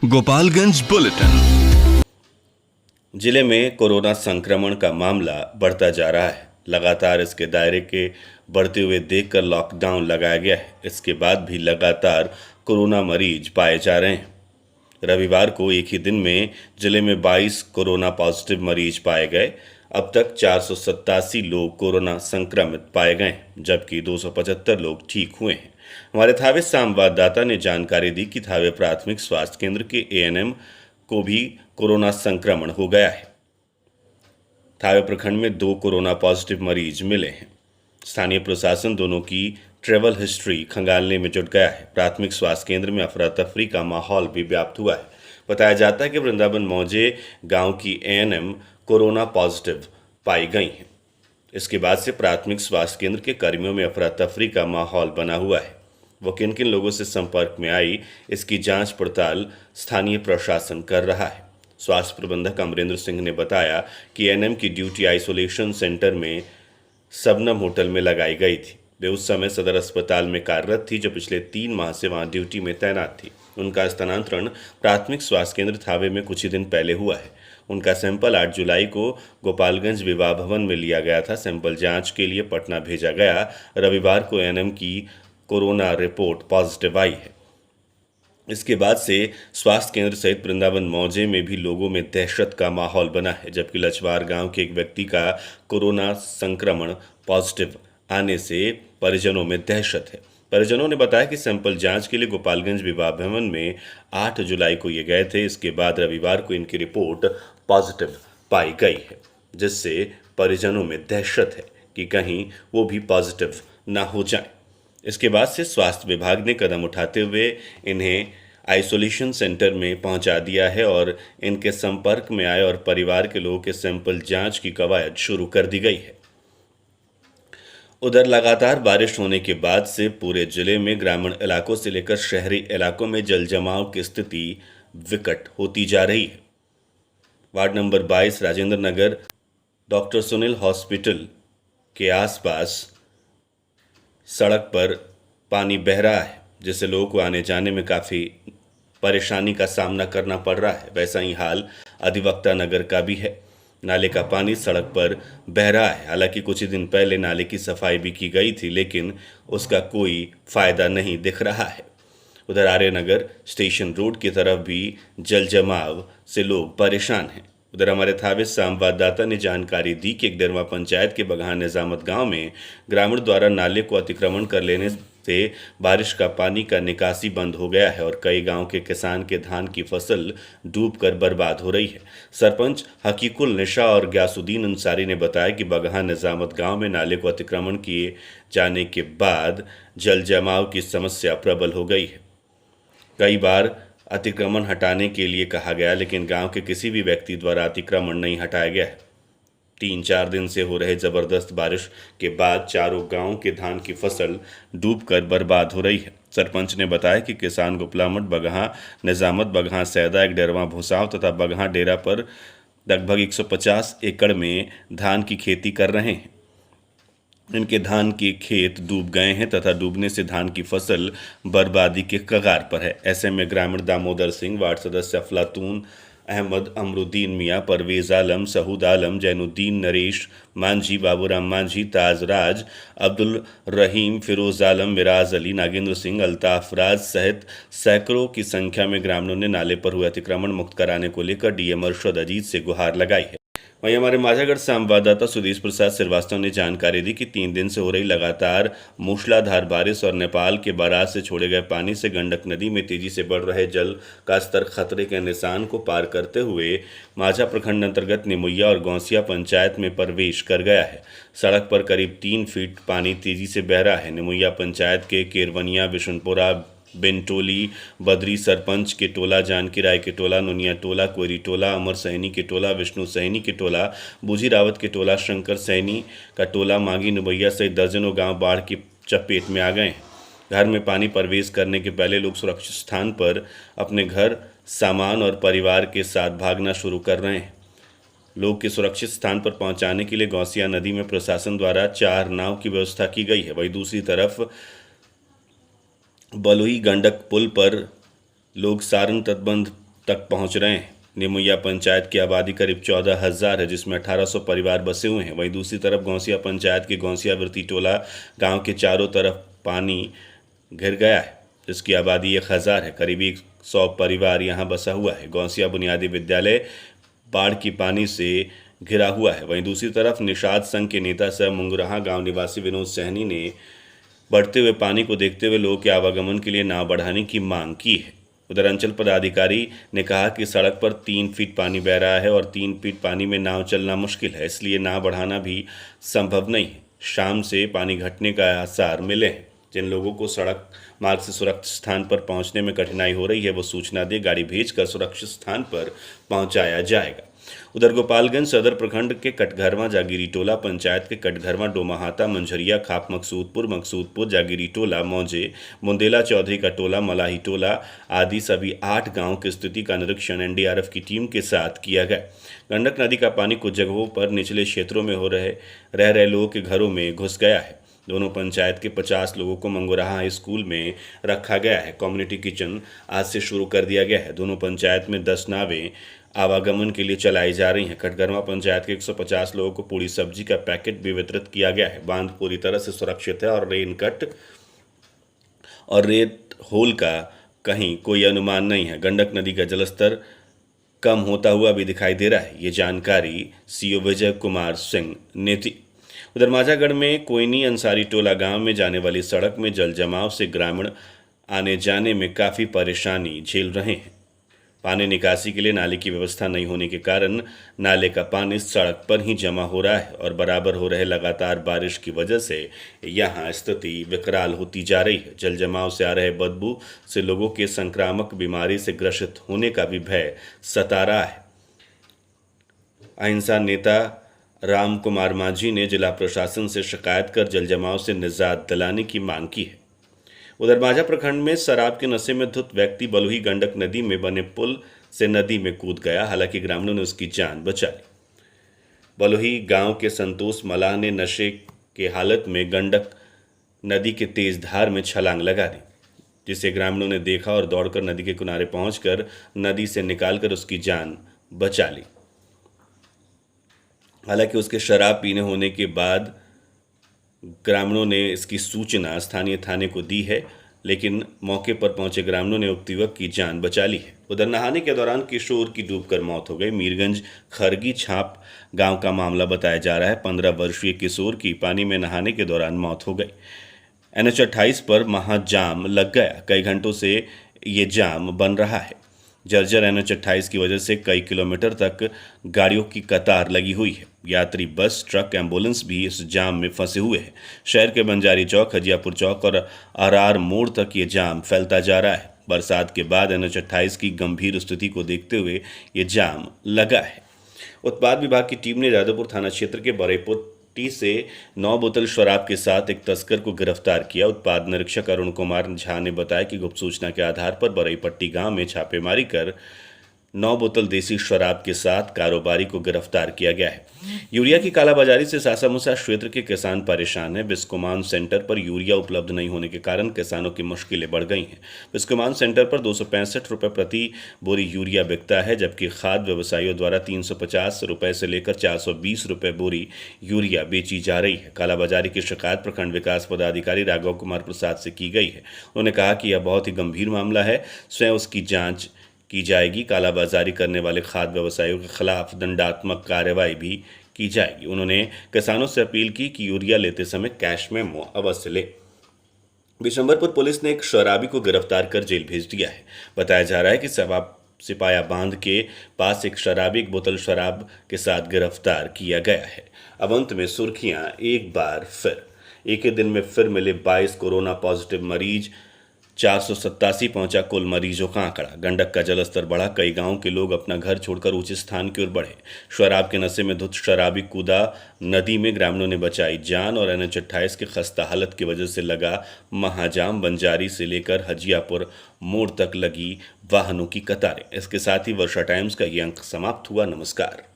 Gopalganj bulletin. जिले में corona संक्रमण का मामला बढ़ता जा रहा है। लगातार इसके दायरे के बढ़ते हुए देखकर लॉकडाउन लगाया गया है। इसके बाद भी लगातार कोरोना मरीज पाए जा रहे हैं। रविवार को एक ही दिन में जिले में 22 कोरोना पॉजिटिव मरीज पाए गए। अब तक 487 लोग कोरोना संक्रमित पाए गए, जबकि 275 लोग ठीक हुए हैं। हमारे थावे संवाददाता ने जानकारी दी कि थावे प्राथमिक स्वास्थ्य केंद्र के एएनएम को भी कोरोना संक्रमण हो गया है। थावे प्रखंड में 2 कोरोना पॉजिटिव मरीज मिले हैं। स्थानीय प्रशासन दोनों की ट्रैवल हिस्ट्री खंगालने में जुट गया है। प्राथमिक स्वास्थ्य केंद्र में अफरा तफरी का माहौल भी व्याप्त हुआ है। बताया जाता है कि वृंदावन मौजे गांव की एएनएम कोरोना पॉजिटिव पाई गई हैं। इसके बाद से प्राथमिक स्वास्थ्य केंद्र के कर्मियों में अफरा तफरी का माहौल बना हुआ है। वो किन किन लोगों से संपर्क में आई, इसकी जांच पड़ताल स्थानीय प्रशासन कर रहा है। स्वास्थ्य प्रबंधक अमरेंद्र सिंह ने बताया कि एएनएम की ड्यूटी आइसोलेशन सेंटर में सबनम होटल में लगाई गई थी। वे उस समय सदर अस्पताल में कार्यरत थी, जो पिछले 3 माह से वहां ड्यूटी में तैनात थी। उनका स्थानांतरण प्राथमिक स्वास्थ्य केंद्र थावे में कुछ ही दिन पहले हुआ है। उनका सैंपल 8 जुलाई को गोपालगंज विवाह भवन में लिया गया था। सैंपल जांच के लिए पटना भेजा गया। रविवार को एएनएम की कोरोना रिपोर्ट पॉजिटिव आई है। इसके बाद से स्वास्थ्य केंद्र सहित वृंदावन मौजे में भी लोगों में दहशत का माहौल बना है, जबकि लछवार गांव के एक व्यक्ति का कोरोना संक्रमण पॉजिटिव आने से परिजनों में दहशत है। परिजनों ने बताया कि सैंपल जांच के लिए गोपालगंज विवाह भवन में 8 जुलाई को ये गए थे। इसके बाद रविवार को इनकी रिपोर्ट पॉजिटिव पाई गई है, जिससे परिजनों में दहशत है कि कहीं वो भी पॉजिटिव ना हो जाए। इसके बाद से स्वास्थ्य विभाग ने कदम उठाते हुए इन्हें आइसोलेशन सेंटर में पहुंचा दिया है और इनके संपर्क में आए और परिवार के लोगों के सैंपल जांच की कवायद शुरू कर दी गई है। उधर लगातार बारिश होने के बाद से पूरे जिले में ग्रामीण इलाकों से लेकर शहरी इलाकों में जल जमाव की स्थिति विकट होती जा रही है। Ward number 22 Rajendra Nagar doctor Sunil hospital के आसपास सड़क पर पानी बह रहा है, जिससे लोगों को आने जाने में काफ़ी परेशानी का सामना करना पड़ रहा है। वैसा ही हाल अधिवक्ता नगर का भी है। नाले का पानी सड़क पर बह रहा है। हालांकि कुछ ही दिन पहले नाले की सफाई भी की गई थी, लेकिन उसका कोई फ़ायदा नहीं दिख रहा है। उधर आर्यनगर स्टेशन रोड की तरफ भी जल जमाव से लोग परेशान हैं। उधर हमारे थावे संवाददाता ने जानकारी दी कि एकडेरवा पंचायत के बगहा निजामत गांव में ग्रामीण द्वारा नाले को अतिक्रमण कर लेने से बारिश का पानी का निकासी बंद हो गया है और कई गांव के किसान के धान की फसल डूबकर बर्बाद हो रही है। सरपंच हकीकुल निशा और ग्यासुद्दीन अंसारी ने बताया कि बगहा निजामत गांव में नाले को अतिक्रमण किए जाने के बाद जल जमाव की समस्या प्रबल हो गई है। कई बार अतिक्रमण हटाने के लिए कहा गया, लेकिन गांव के किसी भी व्यक्ति द्वारा अतिक्रमण नहीं हटाया गया है। 3-4 दिन से हो रहे जबरदस्त बारिश के बाद चारों गांव के धान की फसल डूबकर बर्बाद हो रही है। सरपंच ने बताया कि किसान गुपलामठ, बगहा निजामत, बगहा सैदा, एकडेरवा भुसाव तथा बगहा डेरा पर लगभग 150 एकड़ में धान की खेती कर रहे हैं। इनके धान के खेत डूब गए हैं तथा डूबने से धान की फसल बर्बादी के कगार पर है। ऐसे में ग्रामीण दामोदर सिंह, वार्ड सदस्य अफलातून अहमद, अमरुद्दीन मियाँ, परवेज आलम, सहूद आलम, जैनुद्दीन, नरेश मांझी, बाबूराम मांझी, ताज राज, अब्दुल रहीम, फिरोज आलम, मिराज अली, नागेंद्र सिंह, अल्ताफ राज सहित सैकड़ों की संख्या में ग्रामीणों ने नाले पर हुए अतिक्रमण मुक्त कराने को लेकर डीएम अरशद अजीज से गुहार लगाई है। वहीं हमारे माझागढ़ संवाददाता सुदेश प्रसाद श्रीवास्तव ने जानकारी दी कि 3 दिन से हो रही लगातार मूसलाधार बारिश और नेपाल के बराज से छोड़े गए पानी से गंडक नदी में तेजी से बढ़ रहे जल का स्तर खतरे के निशान को पार करते हुए माझा प्रखंड अंतर्गत निमुइया और गौसिया पंचायत में प्रवेश कर गया है। सड़क पर करीब 3 फीट पानी तेजी से बह रहा है। निमुइया पंचायत के केरवनिया, बिशनपुरा, बिनटोली, बद्री सरपंच के टोला, जानकी राय के टोला, नुनिया टोला, कोयरी टोला, अमर सैनी के टोला, विष्णु सैनी के टोला, बूझी रावत के टोला, शंकर सैनी का टोला, मांगी नुबैया सहित दर्जनों गांव बाढ़ की चपेट में आ गए हैं। घर में पानी प्रवेश करने के पहले लोग सुरक्षित स्थान पर अपने घर, सामान और परिवार के साथ भागना शुरू कर रहे हैं। लोग के सुरक्षित स्थान पर पहुंचाने के लिए गौसिया नदी में प्रशासन द्वारा 4 नाव की व्यवस्था की गई है। वहीं दूसरी तरफ बलुई गंडक पुल पर लोग सारण तटबंध तक पहुंच रहे हैं। निमुया पंचायत की आबादी करीब 14,000 है, जिसमें 1800 परिवार बसे हुए हैं। वहीं दूसरी तरफ गौसिया पंचायत के गौसिया वृत्ति टोला गांव के चारों तरफ पानी घिर गया है, जिसकी आबादी 1000 है। करीब 100 परिवार यहां बसा हुआ है। गौसिया बुनियादी विद्यालय बाढ़ की पानी से घिरा हुआ है। वहीं दूसरी तरफ निषाद संघ के नेता सह मुंगुरहा गांव निवासी विनोद सहनी ने बढ़ते हुए पानी को देखते हुए लोगों के आवागमन के लिए नाव बढ़ाने की मांग की है। उधर अंचल पदाधिकारी ने कहा कि सड़क पर 3 फीट पानी बह रहा है और 3 फीट पानी में नाव चलना मुश्किल है, इसलिए नाव बढ़ाना भी संभव नहीं है। शाम से पानी घटने का आसार मिले हैं। जिन लोगों को सड़क मार्ग से सुरक्षित स्थान पर पहुंचने में कठिनाई हो रही है, वो सूचना दे, गाड़ी भेजकर सुरक्षित स्थान पर पहुंचाया जाएगा। उधर गोपालगंज सदर प्रखंड के कटघरवा जागीरी टोला पंचायत के कटघरवा डोमाहाता मंझरिया खाप मकसूदपुर जागीरी टोला मौजे मुंदेला चौधरी का टोला मलाही टोला आदि सभी 8 गांव की स्थिति का निरीक्षण एनडीआरएफ की टीम के साथ किया गया। गंडक नदी का पानी कुछ जगहों पर निचले क्षेत्रों में रह रहे लोगों के घरों में घुस गया है। दोनों पंचायत के 50 लोगों को मंगुराहा हाई स्कूल में रखा गया है। कम्युनिटी किचन आज से शुरू कर दिया गया है। दोनों पंचायत में 10 नावें आवागमन के लिए चलाई जा रही हैं। कटघरवा पंचायत के 150 लोगों को पूरी सब्जी का पैकेट भी वितरित किया गया है। बांध पूरी तरह से सुरक्षित है और रेत होल का कहीं कोई अनुमान नहीं है। गंडक नदी का जलस्तर कम होता हुआ भी दिखाई दे रहा है। ये जानकारी सीओ विजय कुमार सिंह ने दी। उधर माझागढ़ में कोयनी अंसारी टोला गांव में जाने वाली सड़क में जल जमाव से ग्रामीण आने जाने में काफ़ी परेशानी झेल रहे हैं। पानी निकासी के लिए नाले की व्यवस्था नहीं होने के कारण नाले का पानी सड़क पर ही जमा हो रहा है और बराबर हो रहे लगातार बारिश की वजह से यहां स्थिति विकराल होती जा रही है। जल जमाव से आ रहे बदबू से लोगों के संक्रामक बीमारी से ग्रसित होने का भी भय सता रहा है। अहिंसा नेता राम कुमार मांझी ने जिला प्रशासन से शिकायत कर जल जमाव से निजात दिलाने की मांग की है। उधर माझा प्रखंड में शराब के नशे में धुत व्यक्ति बलुही गंडक नदी में बने पुल से नदी में कूद गया। हालांकि ग्रामीणों ने उसकी जान बचा ली। बलुही गांव के संतोष मलाह ने नशे के हालत में गंडक नदी के तेज धार में छलांग लगा दी, जिसे ग्रामीणों ने देखा और दौड़कर नदी के किनारे पहुंचकर नदी से निकालकर उसकी जान बचा ली। हालांकि उसके शराब पीने होने के बाद ग्रामीणों ने इसकी सूचना स्थानीय थाने को दी है, लेकिन मौके पर पहुंचे ग्रामीणों ने उक्त युवक की जान बचा ली है। उधर नहाने के दौरान किशोर की डूबकर मौत हो गई। मीरगंज खरगी छाप गांव का मामला बताया जा रहा है। 15 वर्षीय किशोर की पानी में नहाने के दौरान मौत हो गई। NH 28 पर महाजाम लग गया। कई घंटों से ये जाम बन रहा है। जर्जर NH 28 की वजह से कई किलोमीटर तक गाड़ियों की कतार लगी हुई है। यात्री बस, ट्रक, एम्बुलेंस भी इस जाम में फंसे हुए हैं। शहर के बंजारी चौक, हजियापुर चौक और आरआर मोड़ तक ये जाम फैलता जा रहा है। बरसात के बाद NH 28 की गंभीर स्थिति को देखते हुए ये जाम लगा है। उत्पाद विभाग की टीम ने जादवपुर थाना क्षेत्र के बरेपट्टी से 9 बोतल शराब के साथ एक तस्कर को गिरफ्तार किया। उत्पाद निरीक्षक अरुण कुमार झा ने बताया कि गुप्त सूचना के आधार पर बरेपट्टी गांव में छापेमारी कर 9 बोतल देसी शराब के साथ कारोबारी को गिरफ्तार किया गया है। यूरिया की कालाबाजारी से सासामुसा क्षेत्र के किसान परेशान हैं। बिस्कोमान सेंटर पर यूरिया उपलब्ध नहीं होने के कारण किसानों की मुश्किलें बढ़ गई हैं। बिस्कोमान सेंटर पर 265 रुपये प्रति बोरी यूरिया बिकता है, जबकि खाद व्यवसायियों द्वारा 350 रुपये से लेकर 420 रुपये बोरी यूरिया बेची जा रही है। कालाबाजारी की शिकायत प्रखंड विकास पदाधिकारी राघव कुमार प्रसाद से की गई है। उन्होंने कहा कि यह बहुत ही गंभीर मामला है, स्वयं उसकी जाँच की जाएगी। कालाबाजारी करने वाले खाद्य व्यवसायियों के खिलाफ दंडात्मक कार्रवाई भी की जाएगी। उन्होंने किसानों से अपील की कि यूरिया लेते समय कैश मेमो अवश्य ले। बिशंबरपुर पुलिस ने एक शराबी को गिरफ्तार कर जेल भेज दिया है। बताया जा रहा है कि सिपाया बांध के पास एक शराबी एक बोतल शराब के साथ गिरफ्तार किया गया है। अब अंत में सुर्खियां एक बार फिर। एक ही दिन में फिर मिले 22 कोरोना पॉजिटिव मरीज, 487 पहुंचा कुल मरीजों का आंकड़ा। गंडक का जलस्तर बढ़ा, कई गांवों के लोग अपना घर छोड़कर ऊंचे स्थान की ओर बढ़े। शराब के नशे में धुत शराबी कूदा नदी में, ग्रामीणों ने बचाई जान। और NH 28 की खस्ता हालत की वजह से लगा महाजाम, बंजारी से लेकर हजियापुर मोड़ तक लगी वाहनों की कतारें। इसके साथ ही वर्षा टाइम्स का ये अंक समाप्त हुआ। नमस्कार।